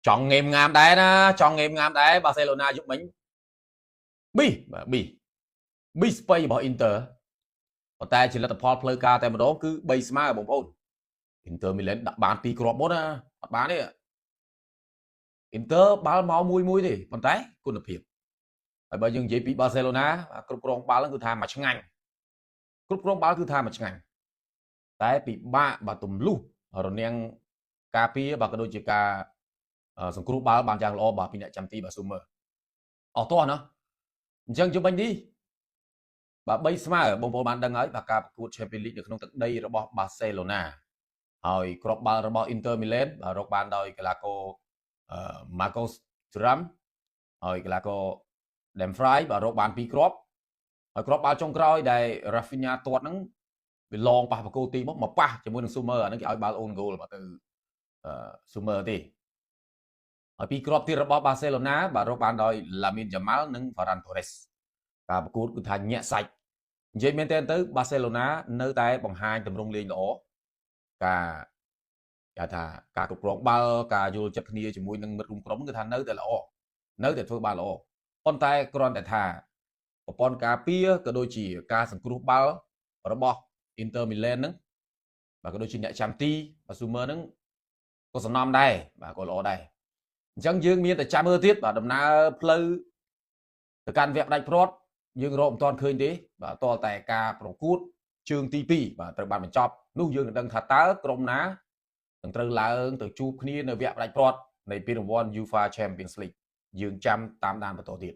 chọn nghiêm ngam đấy đó chọn nghiêm ngam đấy Barcelona giúp mình bi space របស់ Inter ប៉ុន្តែជាលទ្ធផលផ្លូវការតែម្ដងគឺ3ស្មើបងប្អូន Inter Milan ដាក់បាន2គ្រាប់មុនណាអត់បានទេ Inter បាល់មកមួយទេប៉ុន្តែគុណភាពហើយបើយើងនិយាយពី Barcelona គ្រប់គ្រងបាល់គឺថាមួយឆ្ងាញ់គ្រប់គ្រងបាល់គឺថាមួយឆ្ងាញ់តែពិបាកបើទម្លុះរនាំងការពារបើក៏ដូចជាការសង្គ្រោះបាល់បានយ៉ាងល្អបាទពីអ្នកចាំទីបាទស៊ូមើអស់តោះណាអញ្ចឹងជុំវិញនេះបាទ3ស្មើបងប្អូនបានដឹងហើយបាទការប្រកួត Champions League នៅក្នុងទឹកដីរបស់ Barcelona ហើយគ្រាប់បាល់របស់ Inter Milan បាទរកបានដោយកីឡាករMarcos Thuram ហើយកីឡាករ Dumfries បាទរកបាន2គ្រាប់ហើយគ្រាប់បាល់ចុងក្រោយដែល Rafinha ទាត់ហ្នឹងវាឡងប៉ះបកគោទីមកប៉ះជាមួយនឹង Sumer អាហ្នឹងគេឲ្យបាល់ own goal បាទទៅSumer ទេហើយ2គ្រាប់ទៀតរបស់ Barcelona បាទរកបានដោយ Lamine Yamal និង Ferran Torres ការប្រកួតគឺថាញាក់សាច់និយាយមែនតើទៅ Barcelona នៅតែបង្ហាញទម្រង់លេងល្អការគេថាការគ្រប់គ្រងបាល់ការយល់ចិត្តគ្នាជាមួយនឹងមិត្តរួមក្រុមគឺថានៅតែល្អនៅតែធ្វើបាល់ល្អប៉ុន្តែគ្រាន់តែថាប្រព័ន្ធការពារក៏ដូចជាការសង្គ្រោះបាល់របស់ Inter Milan ហ្នឹងបាទក៏ដូចជាអ្នកចាំទីបាទ Sumer ហ្នឹងក៏សំណំដែរបាទក៏ល្អដែរអញ្ចឹងយើងមានតែចាំមើលទៀតបាទដំណើរផ្លូវទៅកាន់វគ្គផ្ដាច់ព្រាត់យើងរកមិនទាន់ឃើញទេបាទតតែការប្រកួតជើងទី2បាទត្រូវបានបញ្ចប់នោះយើងនឹងដឹងថាតើក្រុមណានឹងត្រូវឡើងទៅជួបគ្នានៅវគ្គផ្ដាច់ព្រាត់នៃពានរង្វាន់ UEFA Champions League យើងចាំតាមដានបន្តទៀត